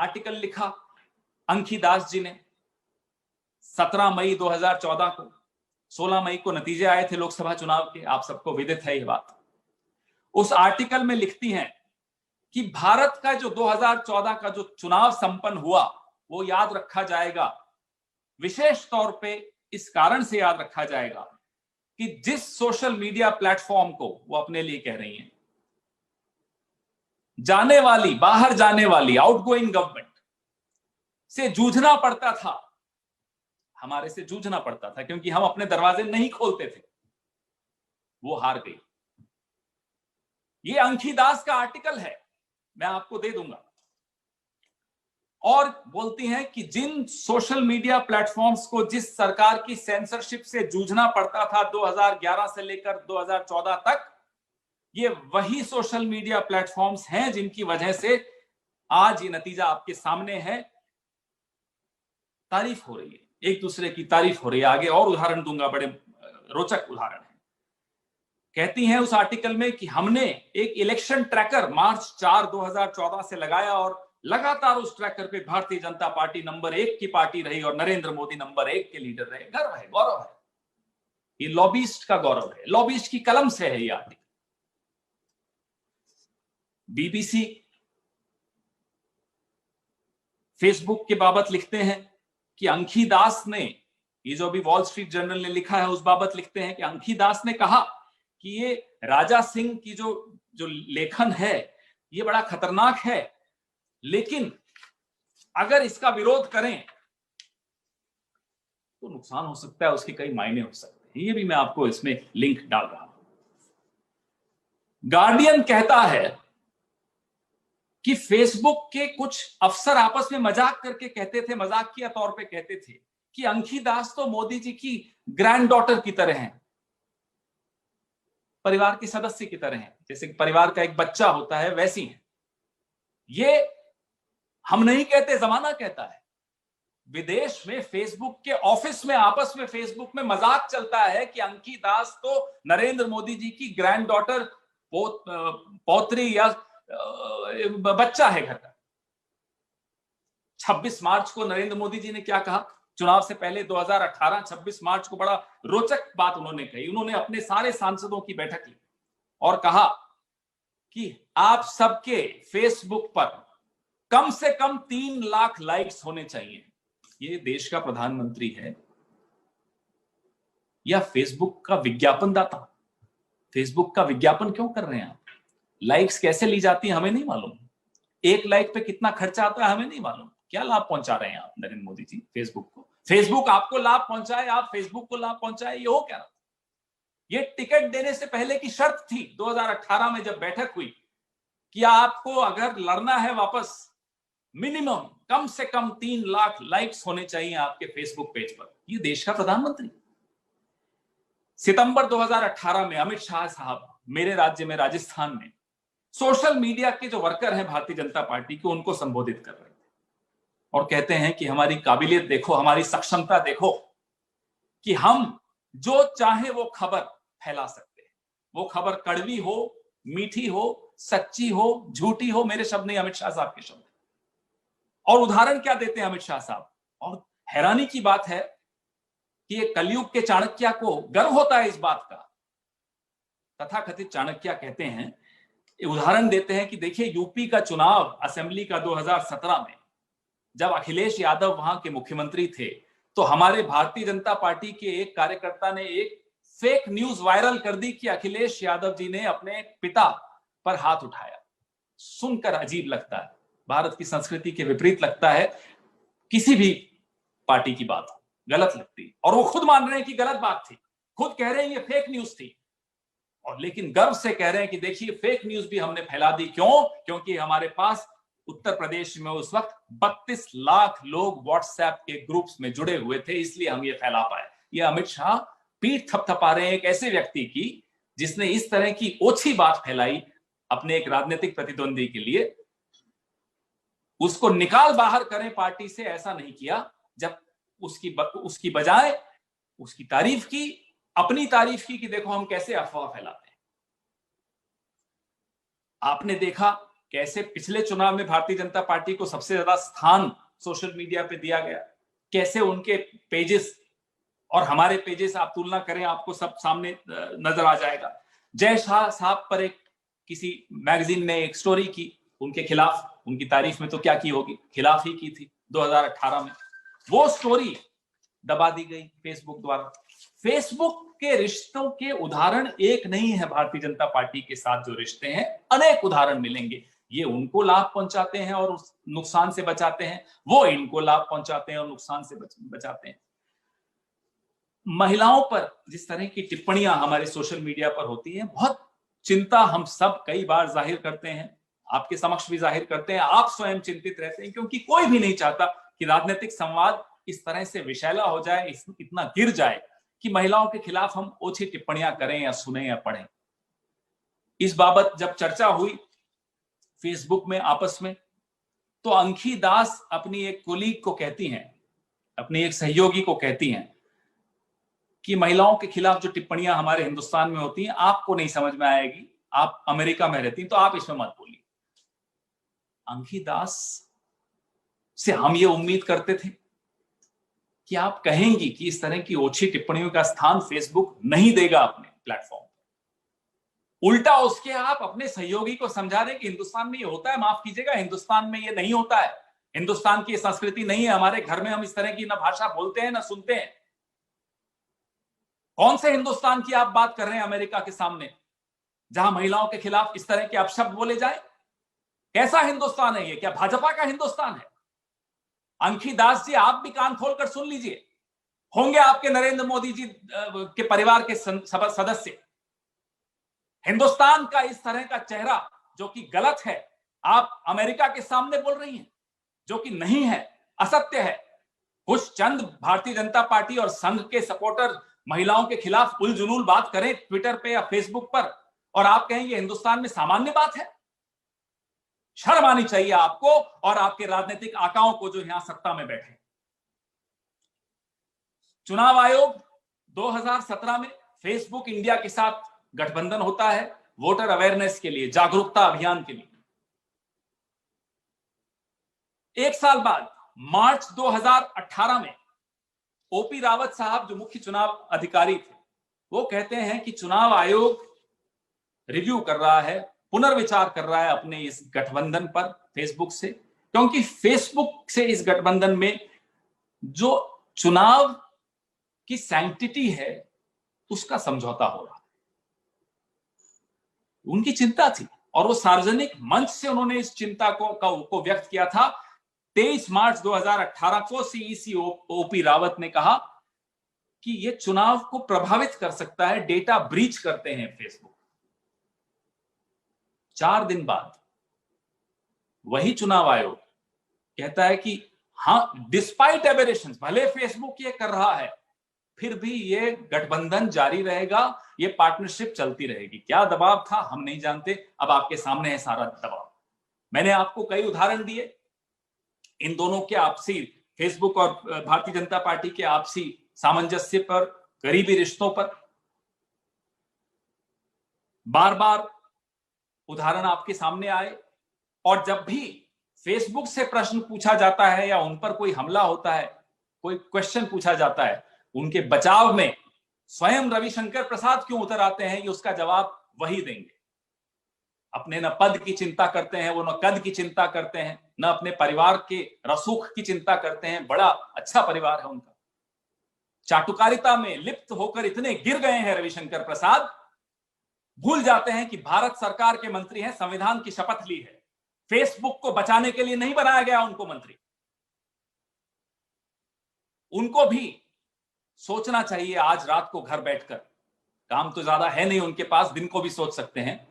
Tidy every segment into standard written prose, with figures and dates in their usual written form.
Article लिखा अंखी दास जी ने 17 मई 2014 को। 16 मई को नतीजे आए थे लोकसभा चुनाव के, आप सबको विदित है ये बात। उस आर्टिकल में लिखती हैं कि भारत का जो 2014 का जो चुनाव संपन्न हुआ वो याद रखा जाएगा, विशेष तौर पे इस कारण से याद रखा जाएगा कि जिस सोशल मीडिया प्लेटफॉर्म को, वो अपने लिए कह रही हैं, बाहर जाने वाली आउटगोइंग गवर्नमेंट से जूझना पड़ता था, हमारे से जूझना पड़ता था क्योंकि हम अपने दरवाजे नहीं खोलते थे, वो हार गई। ये अंखी दास का आर्टिकल है, मैं आपको दे दूंगा। और बोलती हैं कि जिन सोशल मीडिया प्लेटफॉर्म्स को जिस सरकार की सेंसरशिप से जूझना पड़ता था 2011 से लेकर 2014 तक, ये वही सोशल मीडिया प्लेटफॉर्म्स हैं जिनकी वजह से आज ये नतीजा आपके सामने है। तारीफ हो रही है, एक दूसरे की तारीफ हो रही है। आगे और उदाहरण दूंगा, बड़े रोचक उदाहरण है। कहती हैं उस आर्टिकल में कि हमने एक इलेक्शन ट्रैकर मार्च 4 2014 से लगाया और लगातार उस ट्रैकर पे भारतीय जनता पार्टी नंबर 1 की पार्टी रही और नरेंद्र मोदी नंबर 1 के लीडर रहे। गर्व है, गौरव है, ये लॉबिस्ट का गौरव है, लॉबिस्ट की कलम से है ये आर्टिकल। बीबीसी फेसबुक के बाबत लिखते हैं कि अंखी दास ने, ये जो अभी वॉल स्ट्रीट जर्नल ने लिखा है उस बाबत लिखते हैं कि अंखी दास ने कहा कि ये राजा सिंह की जो लेखन है ये बड़ा खतरनाक है, लेकिन अगर इसका विरोध करें तो नुकसान हो सकता है, उसके कई मायने हो सकते हैं। ये भी मैं आपको इसमें लिंक डाल रहा हूं। गार्डियन कहता है कि फेसबुक के कुछ अफसर आपस में मजाक करके कहते थे, मजाकिया तौर पे कहते थे कि अंखी दास तो मोदी जी की ग्रैंड डॉटर की तरह हैं, परिवार के सदस्य की तरह हैं, जैसे परिवार का एक बच्चा होता है वैसी हैं। ये हम नहीं कहते, जमाना कहता है। विदेश में फेसबुक के ऑफिस में आपस में फेसबुक में मजाक चलता है कि अंखी दास तो नरेंद्र मोदी जी की ग्रैंड डॉटर, पौत्री या बच्चा है घर का। 26 मार्च को नरेंद्र मोदी जी ने क्या कहा चुनाव से पहले 2018 26 मार्च को, बड़ा रोचक बात उन्होंने कही। उन्होंने अपने सारे सांसदों की बैठक ली और कहा कि आप सबके फेसबुक पर कम से कम 3 लाख लाइक्स होने चाहिए। ये देश का प्रधानमंत्री है या फेसबुक का विज्ञापनदाता? फेसबुक का विज्ञापन क्यों कर रहे हैं आप? लाइक्स कैसे ली जाती है हमें नहीं मालूम, 1 लाइक पे कितना खर्चा आता है हमें नहीं मालूम। क्या लाभ पहुंचा रहे हैं आप नरेंद्र मोदी जी फेसबुक को? फेसबुक आपको लाभ पहुंचाए, आप फेसबुक को लाभ पहुंचाए, ये हो क्या रहा? ये टिकट देने से पहले की शर्त थी 2018 में जब बैठक हुई कि आपको अगर लड़ना है वापस, मिनिमम कम से कम 3 लाख लाइक्स होने चाहिए आपके फेसबुक पेज पर। ये देश का प्रधानमंत्री। सितंबर 2018 में अमित शाह साहब मेरे राज्य में राजस्थान में सोशल मीडिया के जो वर्कर हैं भारतीय जनता पार्टी के, उनको संबोधित कर रहे थे और कहते हैं कि हमारी काबिलियत देखो, हमारी सक्षमता देखो कि हम जो चाहे वो खबर फैला सकते हैं। वो खबर कड़वी हो, मीठी हो, सच्ची हो, झूठी हो, मेरे शब्द नहीं, अमित शाह साहब के शब्द। और उदाहरण क्या देते हैं अमित शाह साहब? और हैरानी की बात है कि ये कलयुग के चाणक्य को गर्व होता है इस बात का। तथाकथित चाणक्य कहते हैं, उदाहरण देते हैं कि देखिए यूपी का चुनाव असेंबली का 2017 में जब अखिलेश यादव वहां के मुख्यमंत्री थे, तो हमारे भारतीय जनता पार्टी के एक कार्यकर्ता ने एक फेक न्यूज वायरल कर दी कि अखिलेश यादव जी ने अपने पिता पर हाथ उठाया। सुनकर अजीब लगता है, भारत की संस्कृति के विपरीत लगता है। किसी भी पार्टी की बात गलत लगती है और वो खुद मान रहे हैं कि गलत बात थी, खुद कह रहे हैं ये फेक न्यूज थी, और लेकिन गर्व से कह रहे हैं कि देखिए फेक न्यूज भी हमने फैला दी। क्यों? क्योंकि हमारे पास उत्तर प्रदेश में उस वक्त 32 लाख लोग व्हाट्सएप के ग्रुप्स में जुड़े हुए थे, इसलिए हम ये फैला पाए। ये अमित शाह पीठ थपथपा रहे हैं एक ऐसे व्यक्ति की जिसने इस तरह की ओछी बात फैलाई अपने एक राजनीतिक प्रतिद्वंदी के लिए। उसको निकाल बाहर करें पार्टी से, ऐसा नहीं किया। जब उसकी बजाय उसकी तारीफ की, अपनी तारीफ की कि देखो हम कैसे अफवाह फैलाते हैं। आपने देखा कैसे पिछले चुनाव में भारतीय जनता पार्टी को सबसे ज्यादा स्थान सोशल मीडिया पे दिया गया, कैसे उनके पेजेस और हमारे पेजेस आप तुलना करें, आपको सब सामने नजर आ जाएगा। जय शाह साहब पर एक किसी मैगजीन ने एक स्टोरी की उनके खिलाफ, उनकी तारीफ में तो क्या की होगी, खिलाफ ही की थी 2018 में। वो स्टोरी दबा दी गई फेसबुक द्वारा। फेसबुक के रिश्तों के उदाहरण एक नहीं है भारतीय जनता पार्टी के साथ जो रिश्ते हैं, अनेक उदाहरण मिलेंगे। ये उनको लाभ पहुंचाते हैं और नुकसान से बचाते हैं, वो इनको लाभ पहुंचाते हैं और नुकसान से बचाते हैं। महिलाओं पर जिस तरह की टिप्पणियां हमारे सोशल मीडिया पर होती हैं, बहुत चिंता हम सब कई बार जाहिर करते हैं, आपके समक्ष भी जाहिर करते हैं, आप स्वयं चिंतित रहते हैं, क्योंकि कोई भी नहीं चाहता कि राजनीतिक संवाद इस तरह से विषैला हो जाए, इतना गिर जाए कि महिलाओं के खिलाफ हम ओछी टिप्पणियां करें या सुने या पढ़ें। इस बाबत जब चर्चा हुई फेसबुक में आपस में, तो अंखी दास अपनी एक कोलीग को कहती हैं, अपनी एक सहयोगी को कहती हैं कि महिलाओं के खिलाफ जो टिप्पणियां हमारे हिंदुस्तान में होती हैं आपको नहीं समझ में आएगी, आप अमेरिका में रहती हैं तो आप इसमें मत बोलिए। अंखी दास से हम ये उम्मीद करते थे कि आप कहेंगी कि इस तरह की ओछी टिप्पणियों का स्थान फेसबुक नहीं देगा अपने प्लेटफॉर्म। उल्टा उसके आप अपने सहयोगी को समझा रहे कि हिंदुस्तान में ये होता है, माफ कीजिएगा, हिंदुस्तान में ये नहीं होता है, हिंदुस्तान की संस्कृति नहीं है, हमारे घर में हम इस तरह की ना भाषा बोलते हैं ना सुनते हैं। कौन से हिंदुस्तान की आप बात कर रहे हैं अमेरिका के सामने, जहां महिलाओं के खिलाफ इस तरह के अपशब्द बोले जाए? कैसा हिंदुस्तान है ये? क्या भाजपा का हिंदुस्तान है? अंखी दास जी, आप भी कान खोलकर सुन लीजिए, होंगे आपके नरेंद्र मोदी जी के परिवार के सदस्य। हिंदुस्तान का इस तरह का चेहरा जो कि गलत है, आप अमेरिका के सामने बोल रही हैं, जो कि नहीं है, असत्य है। कुछ चंद भारतीय जनता पार्टी और संघ के सपोर्टर महिलाओं के खिलाफ उलझुलूल बात करें ट्विटर पे या फेसबुक पर, और आप कहेंगे हिंदुस्तान में सामान्य बात है। शर्म आनी चाहिए आपको और आपके राजनीतिक आकाओं को जो यहां सत्ता में बैठे। चुनाव आयोग 2017 में फेसबुक इंडिया के साथ गठबंधन होता है वोटर अवेयरनेस के लिए, जागरूकता अभियान के लिए। एक साल बाद मार्च 2018 में ओपी रावत साहब जो मुख्य चुनाव अधिकारी थे, वो कहते हैं कि चुनाव आयोग रिव्यू कर रहा है, पुनर्विचार कर रहा है अपने इस गठबंधन पर फेसबुक से, क्योंकि फेसबुक से इस गठबंधन में जो चुनाव की सैंक्टिटी है उसका समझौता हो रहा है। उनकी चिंता थी और वो सार्वजनिक मंच से उन्होंने इस चिंता को व्यक्त किया था। 23 मार्च 2018 को सीईसी ओपी रावत ने कहा कि ये चुनाव को प्रभावित कर सकता है, डेटा ब्रीच करते हैं फेसबुक। 4 दिन बाद वही चुनाव आयोग कहता है कि हाँ, डिस्पाइट एबेरेशंस, भले फेसबुक ये कर रहा है, फिर भी ये गठबंधन जारी रहेगा, ये पार्टनरशिप चलती रहेगी। क्या दबाव था हम नहीं जानते, अब आपके सामने है सारा दबाव। मैंने आपको कई उदाहरण दिए इन दोनों के आपसी, फेसबुक और भारतीय जनता पार्टी के आपसी सामंजस्य पर, करीबी रिश्तों पर। बार बार उदाहरण आपके सामने आए, और जब भी फेसबुक से प्रश्न पूछा जाता है या उन पर कोई हमला होता है, कोई क्वेश्चन पूछा जाता है, उनके बचाव में स्वयं रविशंकर प्रसाद क्यों उतर आते हैं, ये उसका जवाब वही देंगे। अपने न पद की चिंता करते हैं वो, न कद की चिंता करते हैं, न अपने परिवार के रसूख की चिंता करते हैं। बड़ा अच्छा परिवार है उनका। चाटुकारिता में लिप्त होकर इतने गिर गए हैं रविशंकर प्रसाद, भूल जाते हैं कि भारत सरकार के मंत्री हैं, संविधान की शपथ ली है। फेसबुक को बचाने के लिए नहीं बनाया गया उनको मंत्री। उनको भी सोचना चाहिए आज रात को घर बैठकर, काम तो ज्यादा है नहीं उनके पास, दिन को भी सोच सकते हैं।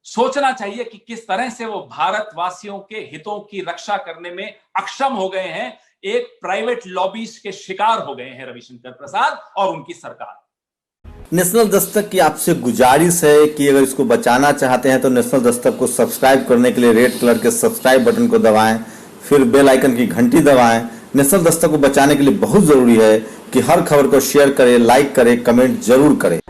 सोचना चाहिए कि किस तरह से वो भारतवासियों के हितों की रक्षा करने में अक्षम हो गए हैं, एक प्राइवेट लॉबीज के शिकार हो गए हैं रविशंकर प्रसाद और उनकी सरकार। नेशनल दस्तक की आपसे गुजारिश है कि अगर इसको बचाना चाहते हैं तो नेशनल दस्तक को सब्सक्राइब करने के लिए रेड कलर के सब्सक्राइब बटन को दबाएं, फिर बेल आइकन की घंटी दबाएं। नेशनल दस्तक को बचाने के लिए बहुत जरूरी है कि हर खबर को शेयर करें, लाइक करें, कमेंट जरूर करें।